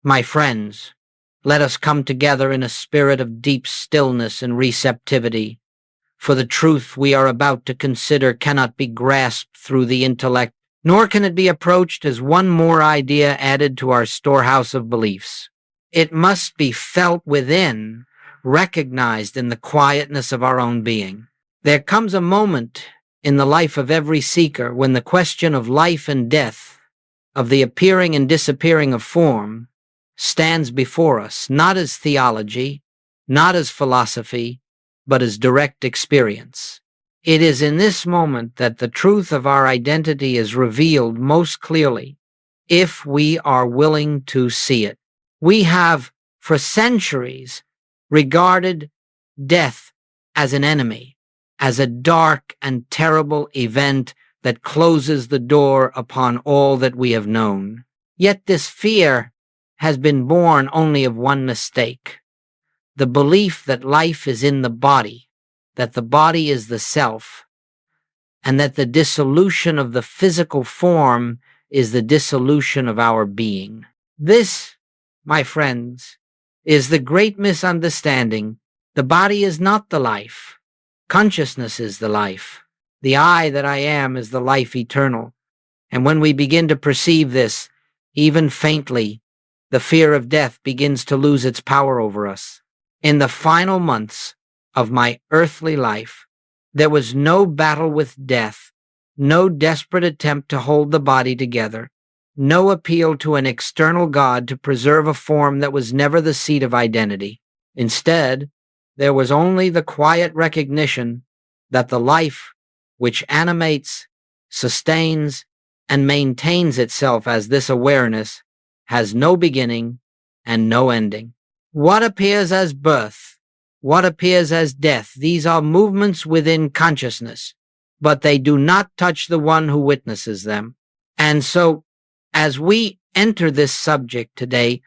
My friends, let us come together in a spirit of deep stillness and receptivity, for the truth we are about to consider cannot be grasped through the intellect, nor can it be approached as one more idea added to our storehouse of beliefs. It must be felt within, recognized in the quietness of our own being. There comes a moment in the life of every seeker when the question of life and death, of the appearing and disappearing of form, stands before us, not as theology, not as philosophy, but as direct experience. It is in this moment that the truth of our identity is revealed most clearly, if we are willing to see it. We have, for centuries, regarded death as an enemy, as a dark and terrible event that closes the door upon all that we have known. Yet this fear has been born only of one mistake: the belief that life is in the body, that the body is the self, and that the dissolution of the physical form is the dissolution of our being. This, my friends, is the great misunderstanding. The body is not the life. Consciousness is the life. The I that I am is the life eternal. And when we begin to perceive this, even faintly, the fear of death begins to lose its power over us. In the final months of my earthly life, there was no battle with death, no desperate attempt to hold the body together, no appeal to an external God to preserve a form that was never the seat of identity. Instead, there was only the quiet recognition that the life which animates, sustains, and maintains itself as this awareness has no beginning and no ending. What appears as birth, what appears as death, these are movements within consciousness, but they do not touch the one who witnesses them. And so, as we enter this subject today,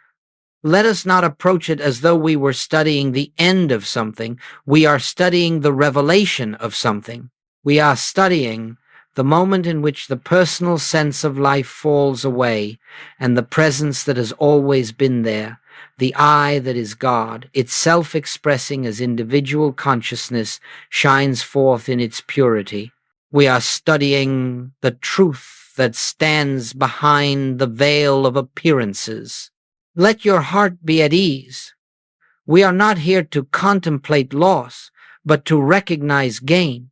let us not approach it as though we were studying the end of something. We are studying the revelation of something. We are studying the moment in which the personal sense of life falls away and the presence that has always been there, the I that is God, itself expressing as individual consciousness, shines forth in its purity. We are studying the truth that stands behind the veil of appearances. Let your heart be at ease. We are not here to contemplate loss, but to recognize gain.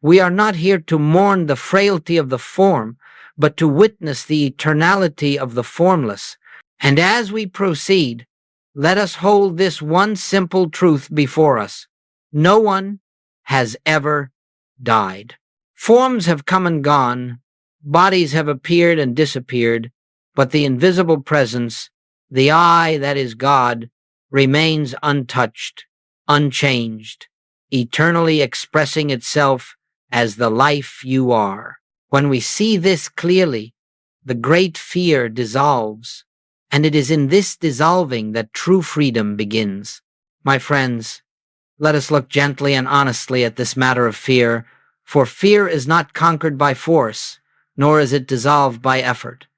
We are not here to mourn the frailty of the form, but to witness the eternality of the formless. And as we proceed, let us hold this one simple truth before us: no one has ever died. Forms have come and gone, bodies have appeared and disappeared, but the invisible presence, the I that is God, remains untouched, unchanged, eternally expressing itself as the life you are. When we see this clearly, the great fear dissolves, and it is in this dissolving that true freedom begins. My friends, let us look gently and honestly at this matter of fear, for fear is not conquered by force, nor is it dissolved by effort.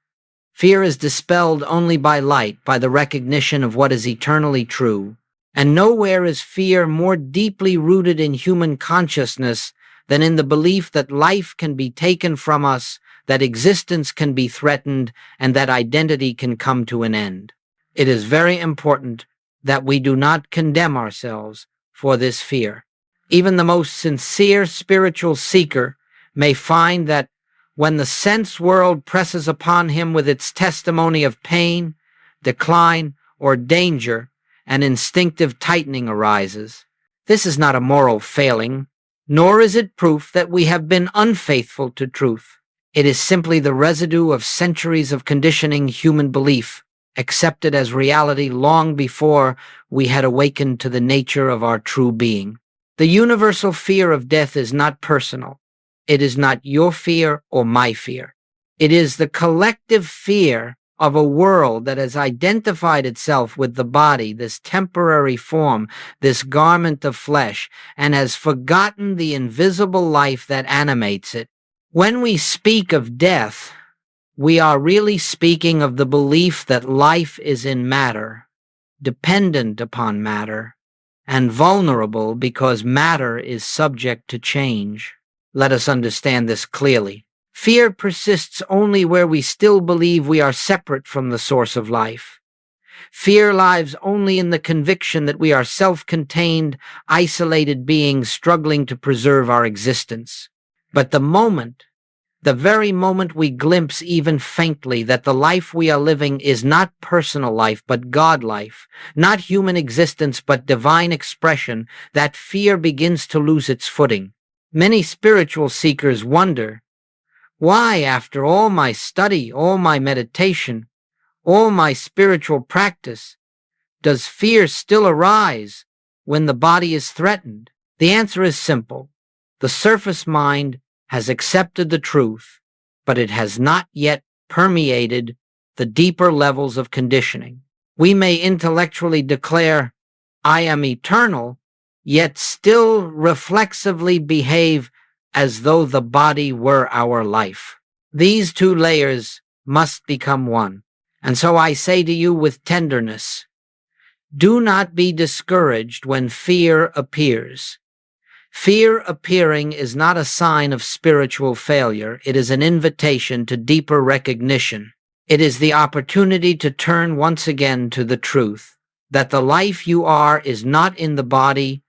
Fear is dispelled only by light, by the recognition of what is eternally true. And nowhere is fear more deeply rooted in human consciousness than in the belief that life can be taken from us, that existence can be threatened, and that identity can come to an end. It is very important that we do not condemn ourselves for this fear. Even the most sincere spiritual seeker may find that when the sense world presses upon him with its testimony of pain, decline, or danger, an instinctive tightening arises. This is not a moral failing, nor is it proof that we have been unfaithful to truth. It is simply the residue of centuries of conditioning human belief, accepted as reality long before we had awakened to the nature of our true being. The universal fear of death is not personal. It is not your fear or my fear. It is the collective fear of a world that has identified itself with the body, this temporary form, this garment of flesh, and has forgotten the invisible life that animates it. When we speak of death, we are really speaking of the belief that life is in matter, dependent upon matter, and vulnerable because matter is subject to change. Let us understand this clearly. Fear persists only where we still believe we are separate from the source of life. Fear lies only in the conviction that we are self-contained, isolated beings struggling to preserve our existence. But the very moment we glimpse even faintly that the life we are living is not personal life but God life, not human existence but divine expression, that fear begins to lose its footing. Many spiritual seekers wonder, why, after all my study, all my meditation, all my spiritual practice, does fear still arise when the body is threatened? The answer is simple. The surface mind has accepted the truth, but it has not yet permeated the deeper levels of conditioning. We may intellectually declare, I am eternal, yet still reflexively behave as though the body were our life. These two layers must become one. And so I say to you with tenderness, do not be discouraged when fear appears. Fear appearing is not a sign of spiritual failure. It is an invitation to deeper recognition. It is the opportunity to turn once again to the truth, that the life you are is not in the body,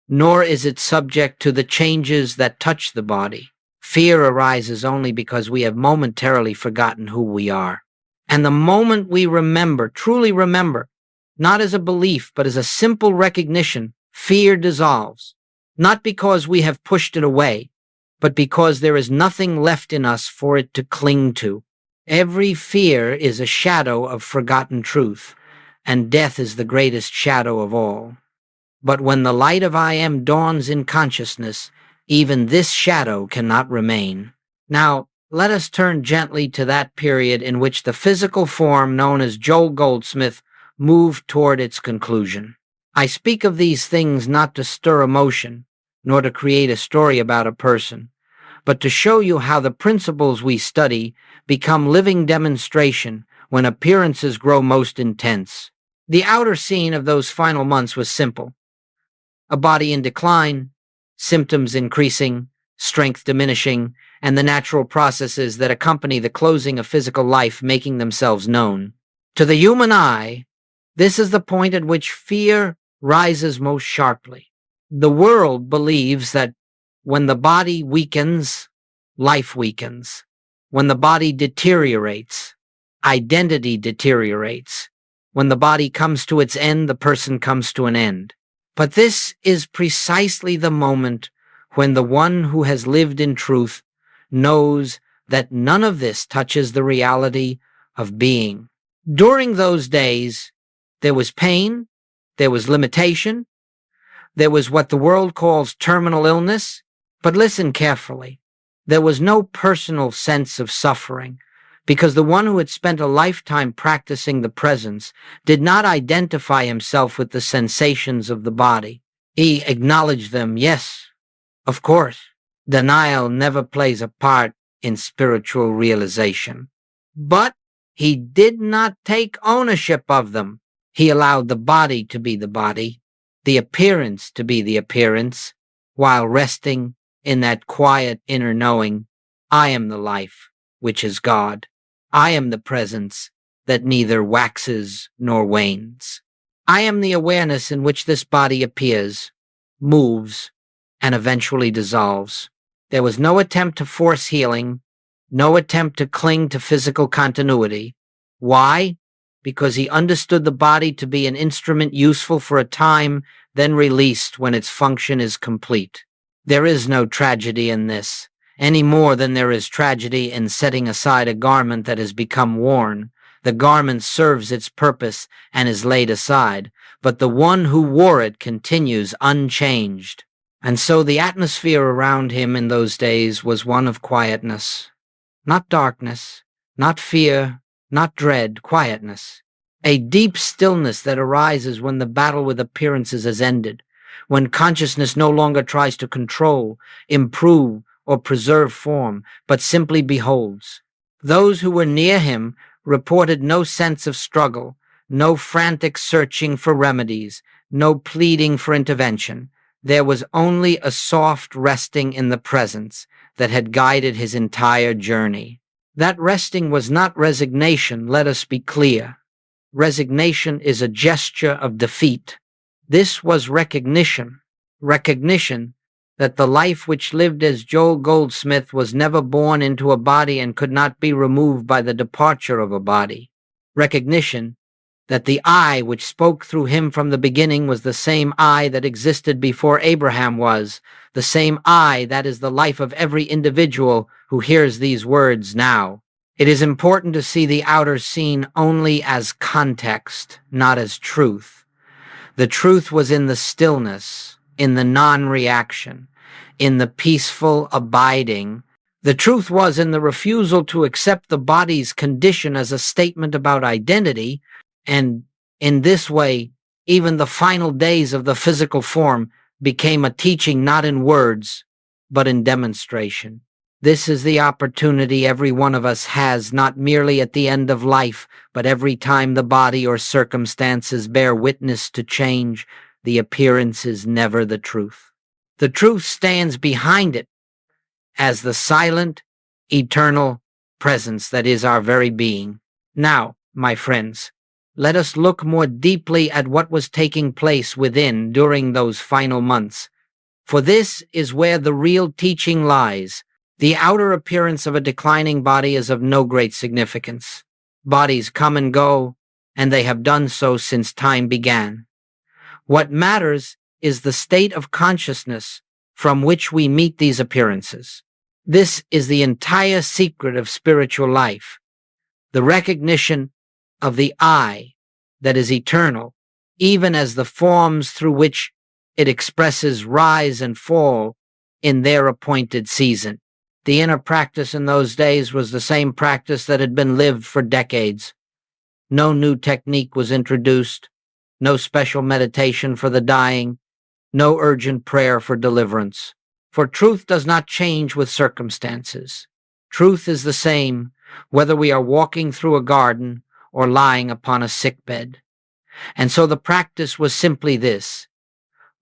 nor is it subject to the changes that touch the body. Fear arises only because we have momentarily forgotten who we are. And the moment we remember, truly remember, not as a belief, but as a simple recognition, fear dissolves. Not because we have pushed it away, but because there is nothing left in us for it to cling to. Every fear is a shadow of forgotten truth, and death is the greatest shadow of all. But when the light of I Am dawns in consciousness, even this shadow cannot remain. Now, let us turn gently to that period in which the physical form known as Joel Goldsmith moved toward its conclusion. I speak of these things not to stir emotion, nor to create a story about a person, but to show you how the principles we study become living demonstration when appearances grow most intense. The outer scene of those final months was simple. A body in decline, symptoms increasing, strength diminishing, and the natural processes that accompany the closing of physical life making themselves known. To the human eye, this is the point at which fear rises most sharply. The world believes that when the body weakens, life weakens. When the body deteriorates, identity deteriorates. When the body comes to its end, the person comes to an end. But this is precisely the moment when the one who has lived in truth knows that none of this touches the reality of being. During those days, there was pain, there was limitation, there was what the world calls terminal illness, but listen carefully. There was no personal sense of suffering, because the one who had spent a lifetime practicing the presence did not identify himself with the sensations of the body. He acknowledged them, yes, of course. Denial never plays a part in spiritual realization. But he did not take ownership of them. He allowed the body to be the body, the appearance to be the appearance, while resting in that quiet inner knowing, I am the life, which is God. I am the presence that neither waxes nor wanes. I am the awareness in which this body appears, moves, and eventually dissolves. There was no attempt to force healing, no attempt to cling to physical continuity. Why? Because he understood the body to be an instrument useful for a time, then released when its function is complete. There is no tragedy in this, any more than there is tragedy in setting aside a garment that has become worn. The garment serves its purpose and is laid aside, but the one who wore it continues unchanged. And so the atmosphere around him in those days was one of quietness. Not darkness, not fear, not dread, quietness. A deep stillness that arises when the battle with appearances has ended, when consciousness no longer tries to control, improve, or preserve form, but simply beholds. Those who were near him reported no sense of struggle, no frantic searching for remedies, no pleading for intervention. There was only a soft resting in the presence that had guided his entire journey. That resting was not resignation, let us be clear. Resignation is a gesture of defeat. This was recognition that the life which lived as Joel Goldsmith was never born into a body and could not be removed by the departure of a body. Recognition that the I which spoke through him from the beginning was the same I that existed before Abraham was, the same I that is the life of every individual who hears these words now. It is important to see the outer scene only as context, not as truth. The truth was in the stillness, in the non-reaction, in the peaceful abiding. The truth was in the refusal to accept the body's condition as a statement about identity, and in this way, even the final days of the physical form became a teaching not in words, but in demonstration. This is the opportunity every one of us has, not merely at the end of life, but every time the body or circumstances bear witness to change. The appearance is never the truth. The truth stands behind it as the silent, eternal presence that is our very being. Now, my friends, let us look more deeply at what was taking place within during those final months. For this is where the real teaching lies. The outer appearance of a declining body is of no great significance. Bodies come and go, and they have done so since time began. What matters is the state of consciousness from which we meet these appearances. This is the entire secret of spiritual life, the recognition of the I that is eternal, even as the forms through which it expresses rise and fall in their appointed season. The inner practice in those days was the same practice that had been lived for decades. No new technique was introduced, no special meditation for the dying, no urgent prayer for deliverance. For truth does not change with circumstances. Truth is the same whether we are walking through a garden or lying upon a sickbed. And so the practice was simply this: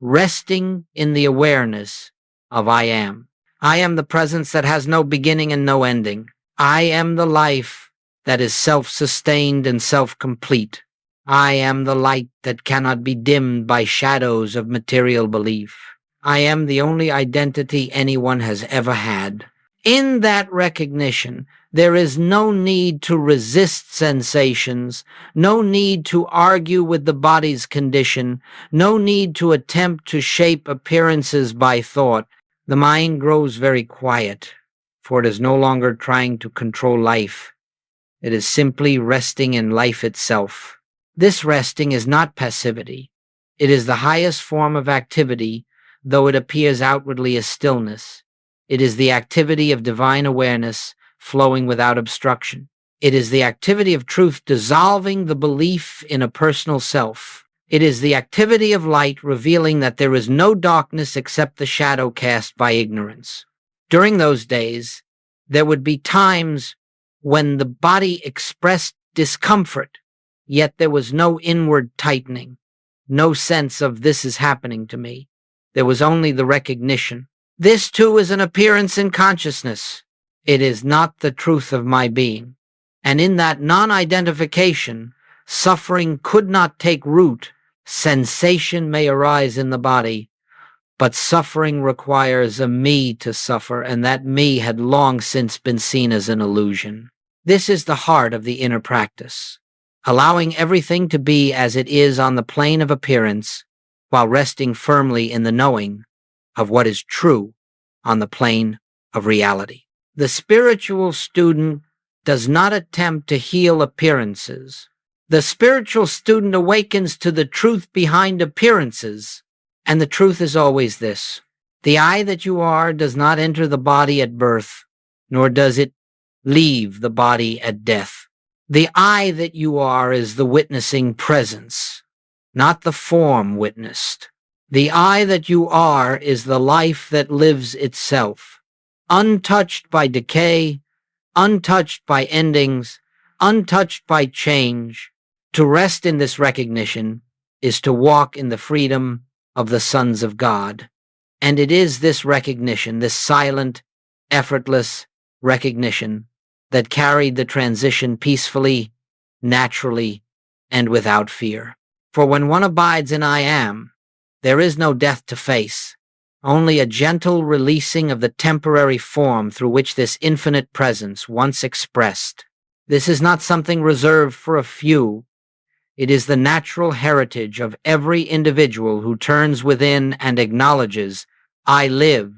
resting in the awareness of I am. I am the presence that has no beginning and no ending. I am the life that is self-sustained and self-complete. I am the light that cannot be dimmed by shadows of material belief. I am the only identity anyone has ever had. In that recognition, there is no need to resist sensations, no need to argue with the body's condition, no need to attempt to shape appearances by thought. The mind grows very quiet, for it is no longer trying to control life. It is simply resting in life itself. This resting is not passivity. It is the highest form of activity, though it appears outwardly as stillness. It is the activity of divine awareness flowing without obstruction. It is the activity of truth dissolving the belief in a personal self. It is the activity of light revealing that there is no darkness except the shadow cast by ignorance. During those days, there would be times when the body expressed discomfort, yet there was no inward tightening, no sense of this is happening to me. There was only the recognition. This too is an appearance in consciousness. It is not the truth of my being. And in that non-identification, suffering could not take root. Sensation may arise in the body, but suffering requires a me to suffer, and that me had long since been seen as an illusion. This is the heart of the inner practice, allowing everything to be as it is on the plane of appearance, while resting firmly in the knowing of what is true on the plane of reality. The spiritual student does not attempt to heal appearances. The spiritual student awakens to the truth behind appearances, and the truth is always this: the I that you are does not enter the body at birth, nor does it leave the body at death. The I that you are is the witnessing presence, not the form witnessed. The I that you are is the life that lives itself, untouched by decay, untouched by endings, untouched by change. To rest in this recognition is to walk in the freedom of the sons of God. And it is this recognition, this silent, effortless recognition, that carried the transition peacefully, naturally, and without fear. For when one abides in I am, there is no death to face, only a gentle releasing of the temporary form through which this infinite presence once expressed. This is not something reserved for a few. It is the natural heritage of every individual who turns within and acknowledges, I live,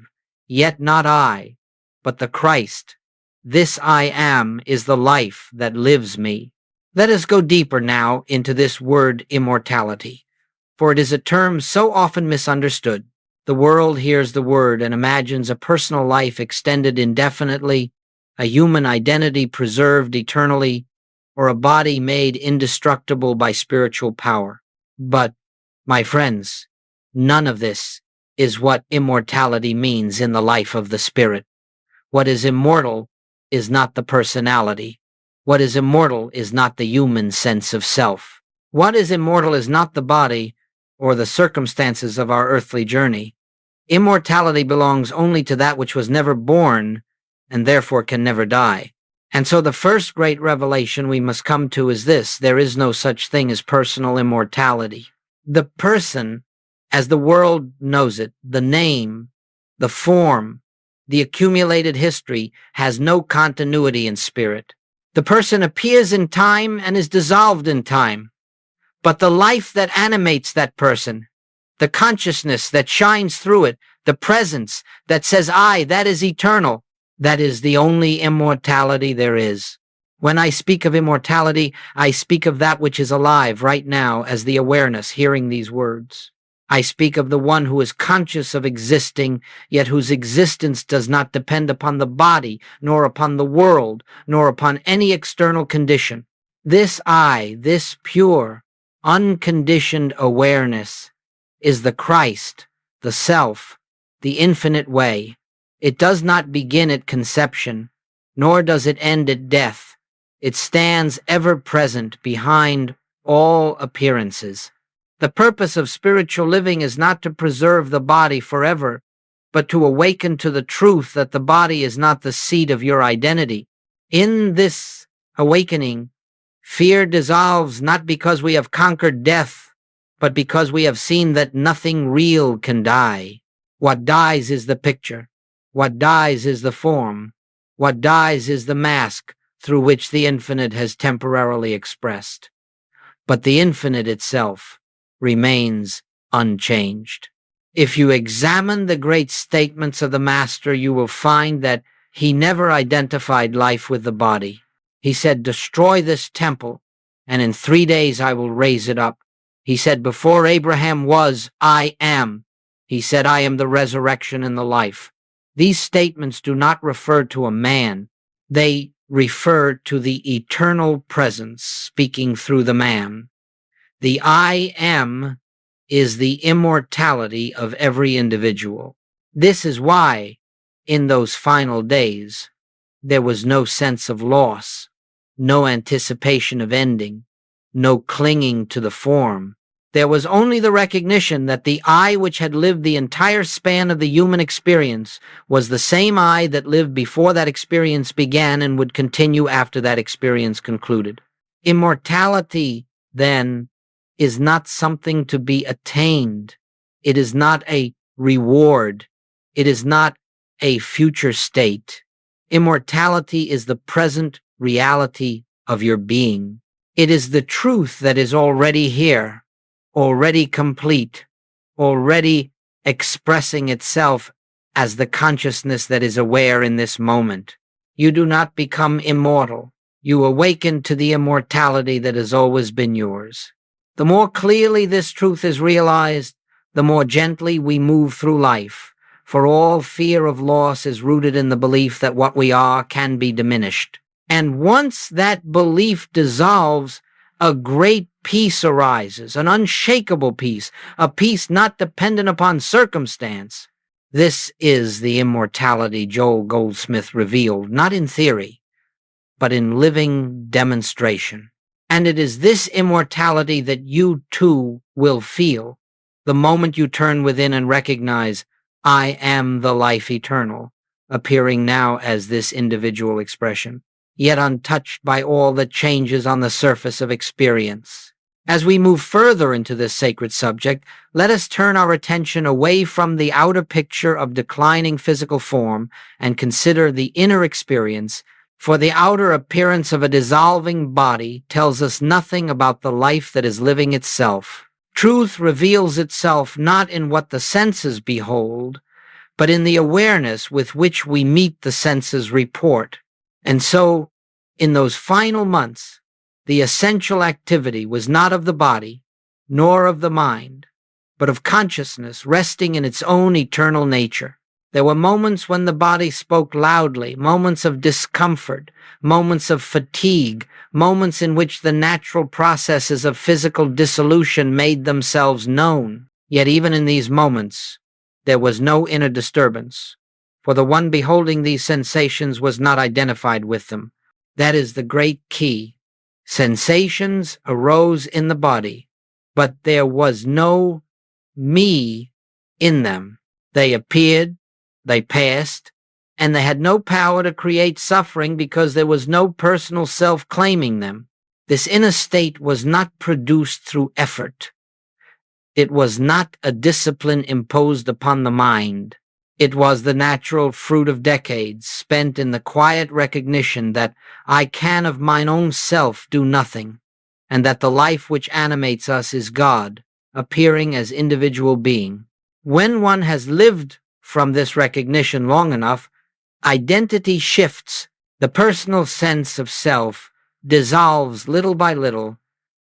yet not I, but the Christ. This I am is the life that lives me. Let us go deeper now into this word immortality, for it is a term so often misunderstood. The world hears the word and imagines a personal life extended indefinitely, a human identity preserved eternally, or a body made indestructible by spiritual power. But, my friends, none of this is what immortality means in the life of the spirit. What is immortal is not the personality. What is immortal is not the human sense of self. What is immortal is not the body or the circumstances of our earthly journey. Immortality belongs only to that which was never born and therefore can never die. And so the first great revelation we must come to is this: there is no such thing as personal immortality. The person, as the world knows it, the name, the form, the accumulated history, has no continuity in spirit. The person appears in time and is dissolved in time. But the life that animates that person, the consciousness that shines through it, the presence that says, I, that is eternal, that is the only immortality there is. When I speak of immortality, I speak of that which is alive right now as the awareness hearing these words. I speak of the one who is conscious of existing, yet whose existence does not depend upon the body, nor upon the world, nor upon any external condition. This I, this pure, unconditioned awareness, is the Christ, the Self, the infinite way. It does not begin at conception, nor does it end at death. It stands ever present behind all appearances. The purpose of spiritual living is not to preserve the body forever, but to awaken to the truth that the body is not the seat of your identity. In this awakening, fear dissolves not because we have conquered death, but because we have seen that nothing real can die. What dies is the picture. What dies is the form. What dies is the mask through which the infinite has temporarily expressed. But the infinite itself remains unchanged. If you examine the great statements of the Master, you will find that he never identified life with the body. He said, destroy this temple, and in 3 days I will raise it up. He said, before Abraham was, I am. He said, I am the resurrection and the life. These statements do not refer to a man. They refer to the eternal presence speaking through the man. The I am is the immortality of every individual. This is why, in those final days, there was no sense of loss, no anticipation of ending, no clinging to the form. There was only the recognition that the I which had lived the entire span of the human experience was the same I that lived before that experience began and would continue after that experience concluded. Immortality, then, is not something to be attained. It is not a reward. It is not a future state. Immortality is the present reality of your being. It is the truth that is already here, already complete, already expressing itself as the consciousness that is aware in this moment. You do not become immortal. You awaken to the immortality that has always been yours. The more clearly this truth is realized, the more gently we move through life, for all fear of loss is rooted in the belief that what we are can be diminished. And once that belief dissolves, a great peace arises, an unshakable peace, a peace not dependent upon circumstance. This is the immortality Joel Goldsmith revealed, not in theory, but in living demonstration. And it is this immortality that you too will feel the moment you turn within and recognize, I am the life eternal, appearing now as this individual expression, yet untouched by all that changes on the surface of experience. As we move further into this sacred subject, let us turn our attention away from the outer picture of declining physical form and consider the inner experience, for the outer appearance of a dissolving body tells us nothing about the life that is living itself. Truth reveals itself not in what the senses behold, but in the awareness with which we meet the senses' report. And so, in those final months, the essential activity was not of the body, nor of the mind, but of consciousness resting in its own eternal nature. There were moments when the body spoke loudly, moments of discomfort, moments of fatigue, moments in which the natural processes of physical dissolution made themselves known. Yet even in these moments, there was no inner disturbance, for the one beholding these sensations was not identified with them. That is the great key. Sensations arose in the body, but there was no me in them. They appeared, they passed, and they had no power to create suffering because there was no personal self claiming them. This inner state was not produced through effort. It was not a discipline imposed upon the mind. It was the natural fruit of decades spent in the quiet recognition that I can of mine own self do nothing, and that the life which animates us is God, appearing as individual being. When one has lived from this recognition long enough, identity shifts, the personal sense of self dissolves little by little,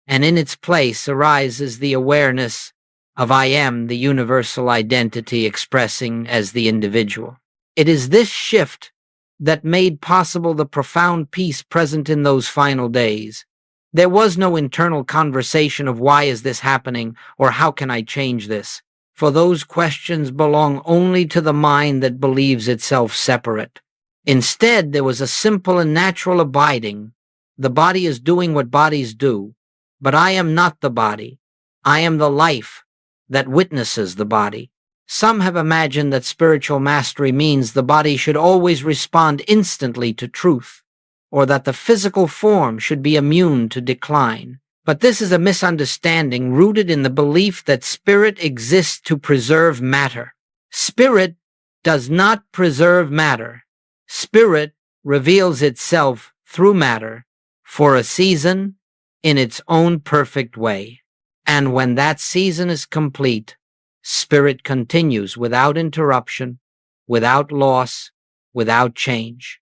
and in its place arises the awareness of I am the universal identity expressing as the individual. It is this shift that made possible the profound peace present in those final days. There was no internal conversation of why is this happening or how can I change this, for those questions belong only to the mind that believes itself separate. Instead, there was a simple and natural abiding. The body is doing what bodies do, but I am not the body. I am the life that witnesses the body. Some have imagined that spiritual mastery means the body should always respond instantly to truth, or that the physical form should be immune to decline. But this is a misunderstanding rooted in the belief that spirit exists to preserve matter. Spirit does not preserve matter. Spirit reveals itself through matter for a season in its own perfect way. And when that season is complete, spirit continues without interruption, without loss, without change.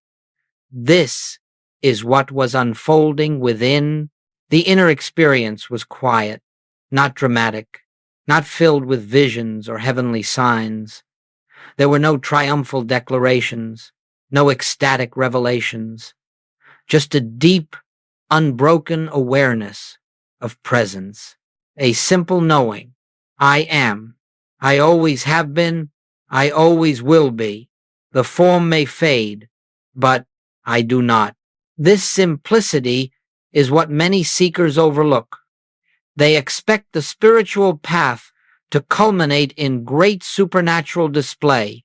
This is what was unfolding within. The inner experience was quiet, not dramatic, not filled with visions or heavenly signs. There were no triumphal declarations, no ecstatic revelations, just a deep, unbroken awareness of presence. A simple knowing, I am, I always have been, I always will be. The form may fade, but I do not. This simplicity is what many seekers overlook. They expect the spiritual path to culminate in great supernatural display,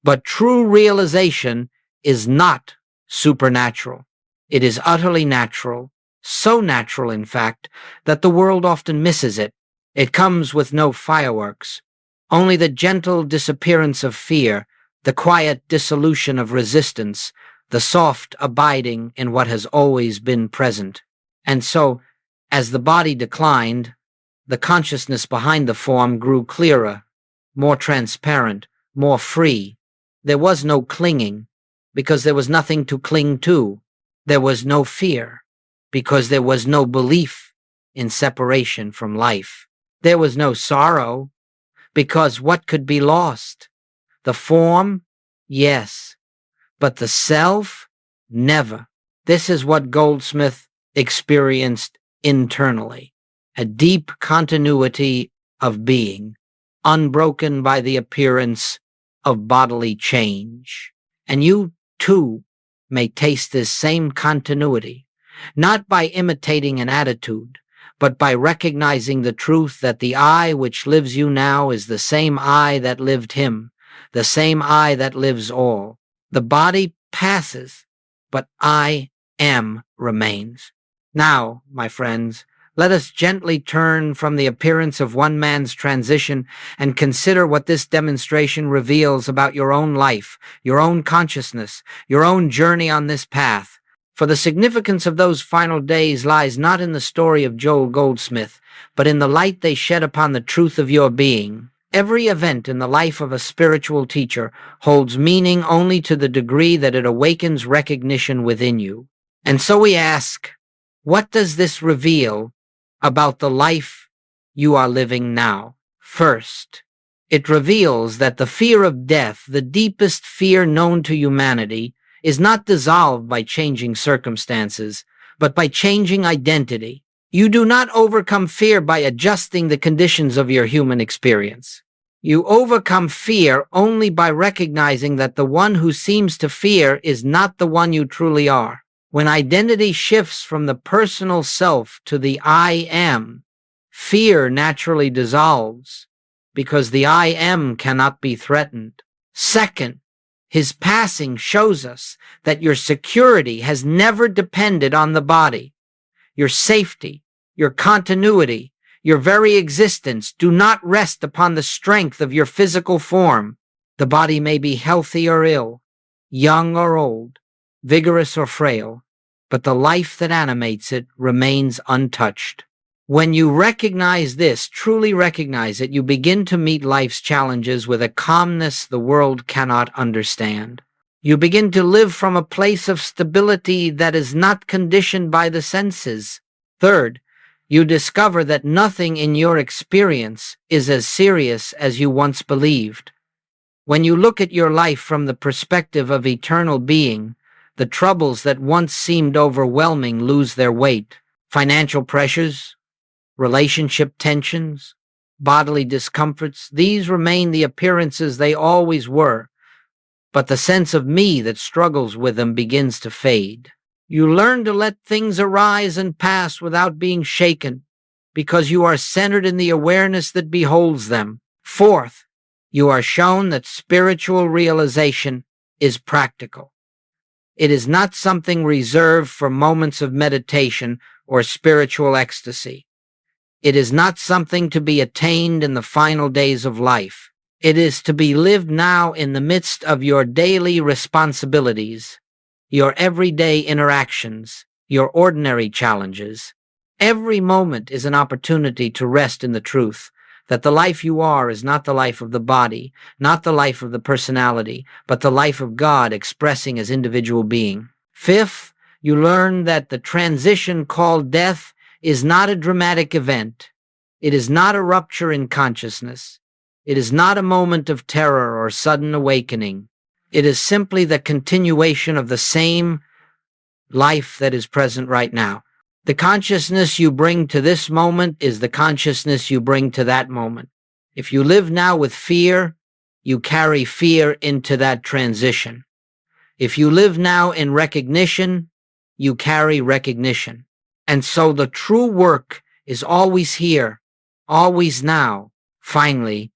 but true realization is not supernatural. It is utterly natural. So natural, in fact, that the world often misses it. It comes with no fireworks, only the gentle disappearance of fear, the quiet dissolution of resistance, the soft abiding in what has always been present. And so, as the body declined, the consciousness behind the form grew clearer, more transparent, more free. There was no clinging, because there was nothing to cling to. There was no fear, because there was no belief in separation from life. There was no sorrow, because what could be lost? The form? Yes. But the self? Never. This is what Goldsmith experienced internally. A deep continuity of being, unbroken by the appearance of bodily change. And you, too, may taste this same continuity, not by imitating an attitude, but by recognizing the truth that the I which lives you now is the same I that lived him, the same I that lives all. The body passes, but I am remains. Now, my friends, let us gently turn from the appearance of one man's transition and consider what this demonstration reveals about your own life, your own consciousness, your own journey on this path. For the significance of those final days lies not in the story of Joel Goldsmith, but in the light they shed upon the truth of your being. Every event in the life of a spiritual teacher holds meaning only to the degree that it awakens recognition within you. And so we ask, what does this reveal about the life you are living now? First, it reveals that the fear of death, the deepest fear known to humanity, is not dissolved by changing circumstances, but by changing identity. You do not overcome fear by adjusting the conditions of your human experience. You overcome fear only by recognizing that the one who seems to fear is not the one you truly are. When identity shifts from the personal self to the I am, fear naturally dissolves, because the I am cannot be threatened. Second, his passing shows us that your security has never depended on the body. Your safety, your continuity, your very existence do not rest upon the strength of your physical form. The body may be healthy or ill, young or old, vigorous or frail, but the life that animates it remains untouched. When you recognize this, truly recognize it, you begin to meet life's challenges with a calmness the world cannot understand. You begin to live from a place of stability that is not conditioned by the senses. Third, you discover that nothing in your experience is as serious as you once believed. When you look at your life from the perspective of eternal being, the troubles that once seemed overwhelming lose their weight. Financial pressures, relationship tensions, bodily discomforts, these remain the appearances they always were, but the sense of me that struggles with them begins to fade. You learn to let things arise and pass without being shaken, because you are centered in the awareness that beholds them. Fourth, you are shown that spiritual realization is practical. It is not something reserved for moments of meditation or spiritual ecstasy. It is not something to be attained in the final days of life. It is to be lived now in the midst of your daily responsibilities, your everyday interactions, your ordinary challenges. Every moment is an opportunity to rest in the truth that the life you are is not the life of the body, not the life of the personality, but the life of God expressing as individual being. Fifth, you learn that the transition called death is not a dramatic event. It is not a rupture in consciousness. It is not a moment of terror or sudden awakening. It is simply the continuation of the same life that is present right now. The consciousness you bring to this moment is the consciousness you bring to that moment. If you live now with fear, you carry fear into that transition. If you live now in recognition, you carry recognition. And so the true work is always here, always now. Finally,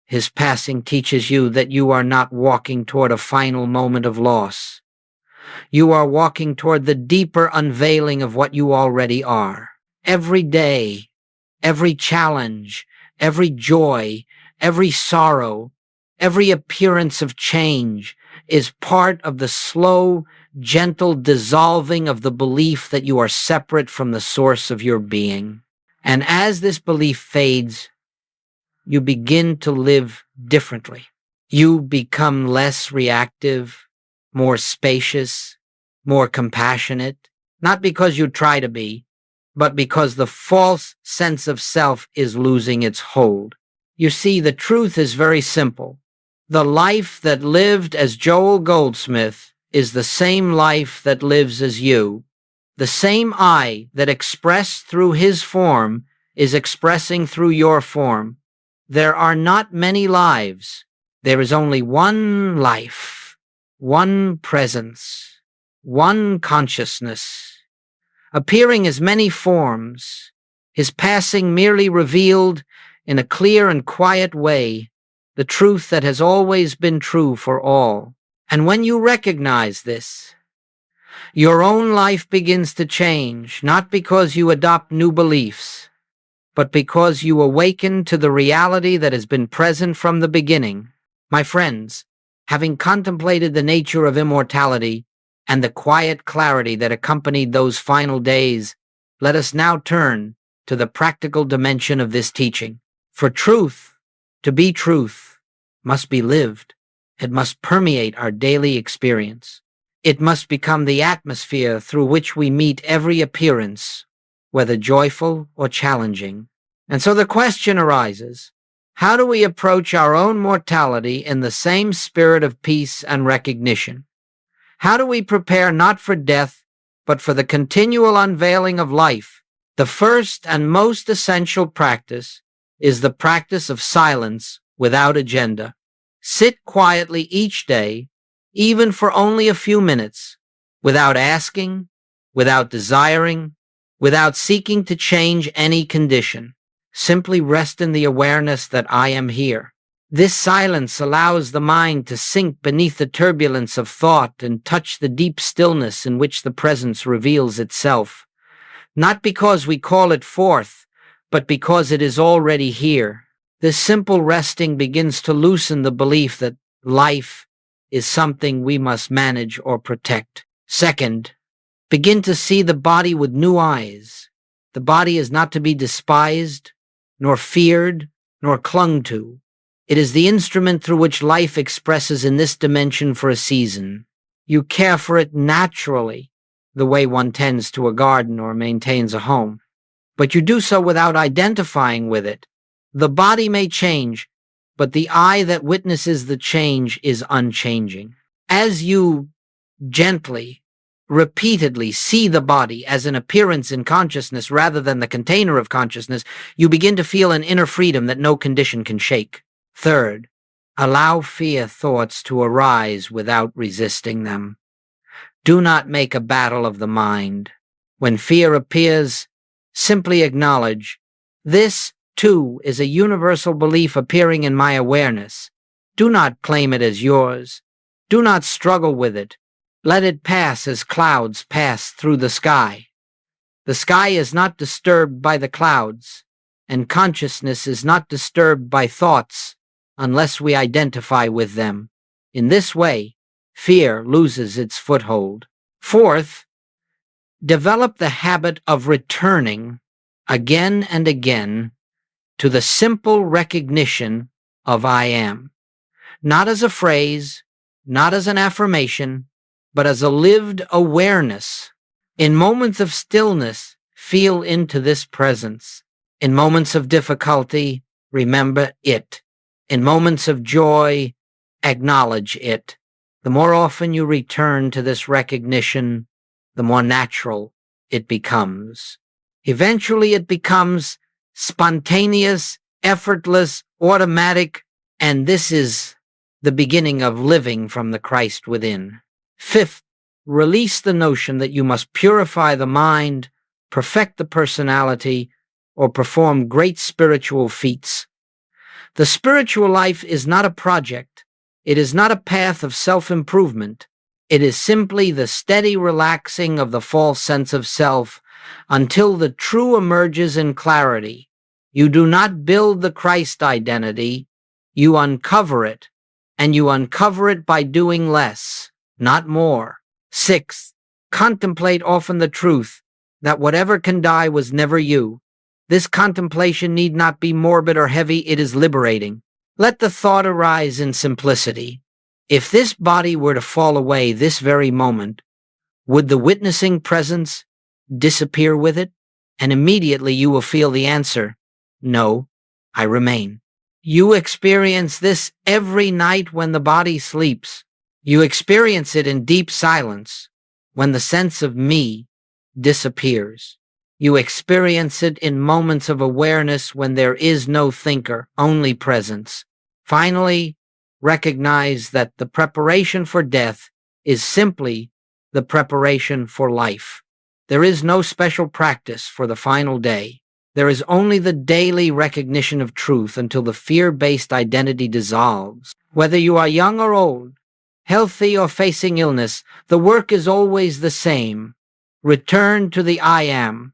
his passing teaches you that you are not walking toward a final moment of loss. You are walking toward the deeper unveiling of what you already are. Every day, every challenge, every joy, every sorrow, every appearance of change is part of the slow, gentle dissolving of the belief that you are separate from the source of your being. And as this belief fades, you begin to live differently. You become less reactive, more spacious, more compassionate, not because you try to be, but because the false sense of self is losing its hold. You see, the truth is very simple. The life that lived as Joel Goldsmith is the same life that lives as you. The same I that expressed through his form is expressing through your form. There are not many lives. There is only one life, one presence, one consciousness, appearing as many forms, his passing merely revealed in a clear and quiet way the truth that has always been true for all. And when you recognize this, your own life begins to change, not because you adopt new beliefs, but because you awaken to the reality that has been present from the beginning. My friends, having contemplated the nature of immortality and the quiet clarity that accompanied those final days, let us now turn to the practical dimension of this teaching. For truth, to be truth, must be lived. It must permeate our daily experience. It must become the atmosphere through which we meet every appearance, whether joyful or challenging. And so the question arises, how do we approach our own mortality in the same spirit of peace and recognition? How do we prepare not for death, but for the continual unveiling of life? The first and most essential practice is the practice of silence without agenda. Sit quietly each day, even for only a few minutes, without asking, without desiring, without seeking to change any condition. Simply rest in the awareness that I am here. This silence allows the mind to sink beneath the turbulence of thought and touch the deep stillness in which the presence reveals itself. Not because we call it forth, but because it is already here. This simple resting begins to loosen the belief that life is something we must manage or protect. Second, begin to see the body with new eyes. The body is not to be despised, nor feared, nor clung to. It is the instrument through which life expresses in this dimension for a season. You care for it naturally, the way one tends to a garden or maintains a home. But you do so without identifying with it. The body may change, but the eye that witnesses the change is unchanging. As you gently, repeatedly see the body as an appearance in consciousness rather than the container of consciousness, you begin to feel an inner freedom that no condition can shake. Third, allow fear thoughts to arise without resisting them. Do not make a battle of the mind. When fear appears, simply acknowledge, this, too, is a universal belief appearing in my awareness. Do not claim it as yours. Do not struggle with it. Let it pass as clouds pass through the sky. The sky is not disturbed by the clouds, and consciousness is not disturbed by thoughts unless we identify with them. In this way, fear loses its foothold. Fourth, develop the habit of returning again and again to the simple recognition of I am, not as a phrase, not as an affirmation, but as a lived awareness. In moments of stillness, feel into this presence. In moments of difficulty, remember it. In moments of joy, acknowledge it. The more often you return to this recognition, the more natural it becomes. Eventually it becomes spontaneous, effortless, automatic, and this is the beginning of living from the Christ within. Fifth, release the notion that you must purify the mind, perfect the personality, or perform great spiritual feats. The spiritual life is not a project. It is not a path of self-improvement. It is simply the steady relaxing of the false sense of self until the true emerges in clarity. You do not build the Christ identity, you uncover it, and you uncover it by doing less, not more. Sixth, contemplate often the truth that whatever can die was never you. This contemplation need not be morbid or heavy, it is liberating. Let the thought arise in simplicity. If this body were to fall away this very moment, would the witnessing presence disappear with it? And immediately you will feel the answer, no, I remain. You experience this every night when the body sleeps. You experience it in deep silence when the sense of me disappears. You experience it in moments of awareness when there is no thinker, only presence. Finally, recognize that the preparation for death is simply the preparation for life. There is no special practice for the final day. There is only the daily recognition of truth until the fear-based identity dissolves. Whether you are young or old, healthy or facing illness, the work is always the same. Return to the I am.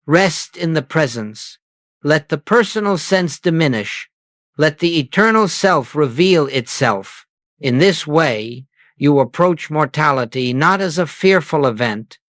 Rest in the presence. Let the personal sense diminish. Let the eternal self reveal itself. In this way, you approach mortality not as a fearful event,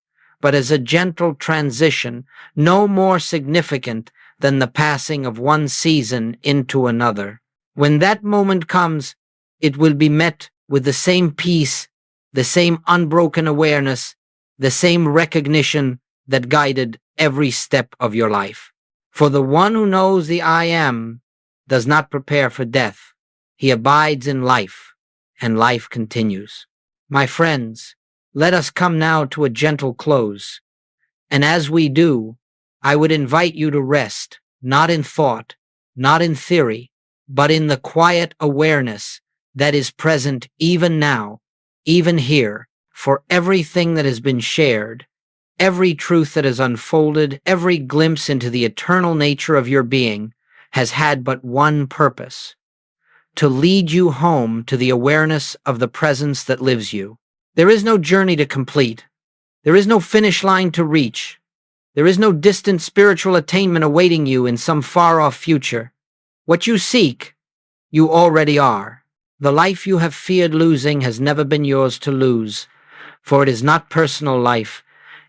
but as a gentle transition, no more significant than the passing of one season into another. When that moment comes, it will be met with the same peace, the same unbroken awareness, the same recognition that guided every step of your life. For the one who knows the I am does not prepare for death. He abides in life, and life continues. My friends, let us come now to a gentle close. And as we do, I would invite you to rest, not in thought, not in theory, but in the quiet awareness that is present even now, even here, for everything that has been shared, every truth that is unfolded, every glimpse into the eternal nature of your being has had but one purpose: to lead you home to the awareness of the presence that lives you. There is no journey to complete. There is no finish line to reach. There is no distant spiritual attainment awaiting you in some far-off future. What you seek, you already are. The life you have feared losing has never been yours to lose, for it is not personal life.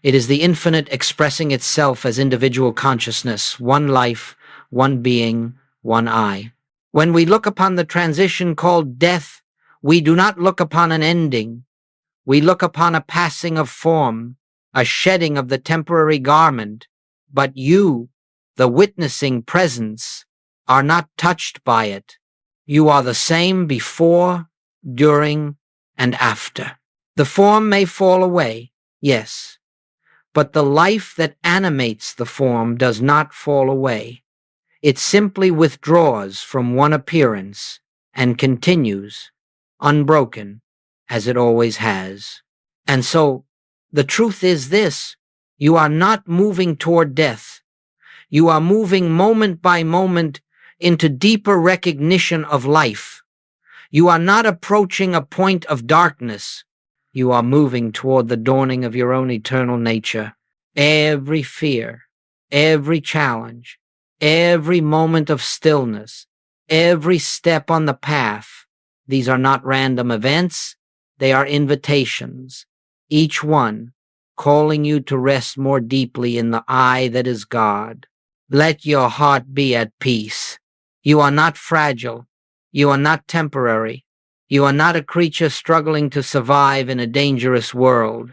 It is the infinite expressing itself as individual consciousness, one life, one being, one I. When we look upon the transition called death, we do not look upon an ending. We look upon a passing of form, a shedding of the temporary garment, but you, the witnessing presence, are not touched by it. You are the same before, during, and after. The form may fall away, yes, but the life that animates the form does not fall away. It simply withdraws from one appearance and continues, unbroken, as it always has. And so, the truth is this: you are not moving toward death. You are moving moment by moment into deeper recognition of life. You are not approaching a point of darkness. You are moving toward the dawning of your own eternal nature. Every fear, every challenge, every moment of stillness, every step on the path, these are not random events. They are invitations, each one calling you to rest more deeply in the I that is God. Let your heart be at peace. You are not fragile. You are not temporary. You are not a creature struggling to survive in a dangerous world.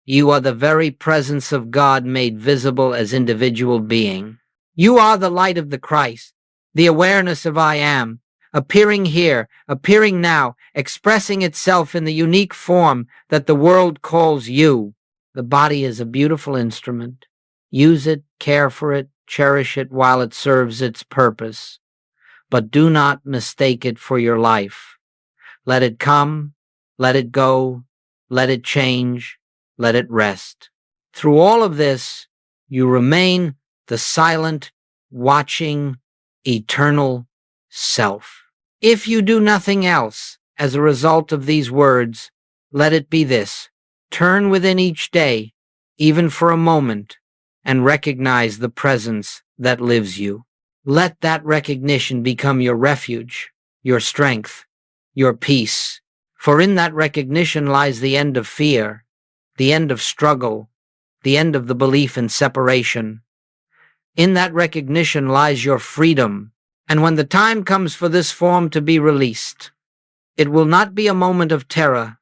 You are the very presence of God made visible as individual being. You are the light of the Christ, the awareness of I am, appearing here, appearing now, expressing itself in the unique form that the world calls you. The body is a beautiful instrument. Use it, care for it, cherish it while it serves its purpose. But do not mistake it for your life. Let it come, let it go, let it change, let it rest. Through all of this, you remain the silent, watching, eternal self. If you do nothing else as a result of these words, let it be this: turn within each day, even for a moment, and recognize the presence that lives you. Let that recognition become your refuge, your strength, your peace. For in that recognition lies the end of fear, the end of struggle, the end of the belief in separation. In that recognition lies your freedom. And when the time comes for this form to be released, it will not be a moment of terror.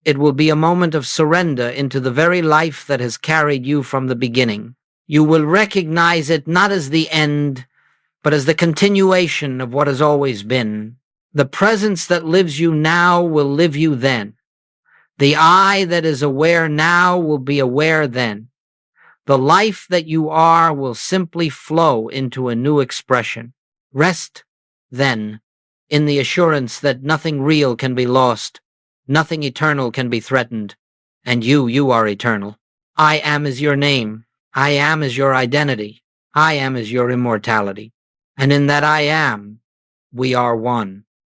It will be a moment of surrender into the very life that has carried you from the beginning. You will recognize it not as the end, but as the continuation of what has always been. The presence that lives you now will live you then. The I that is aware now will be aware then. The life that you are will simply flow into a new expression. Rest, then, in the assurance that nothing real can be lost, nothing eternal can be threatened, And you are eternal. I am is your name. I am is your identity. I am is your immortality. And in that I am, we are one.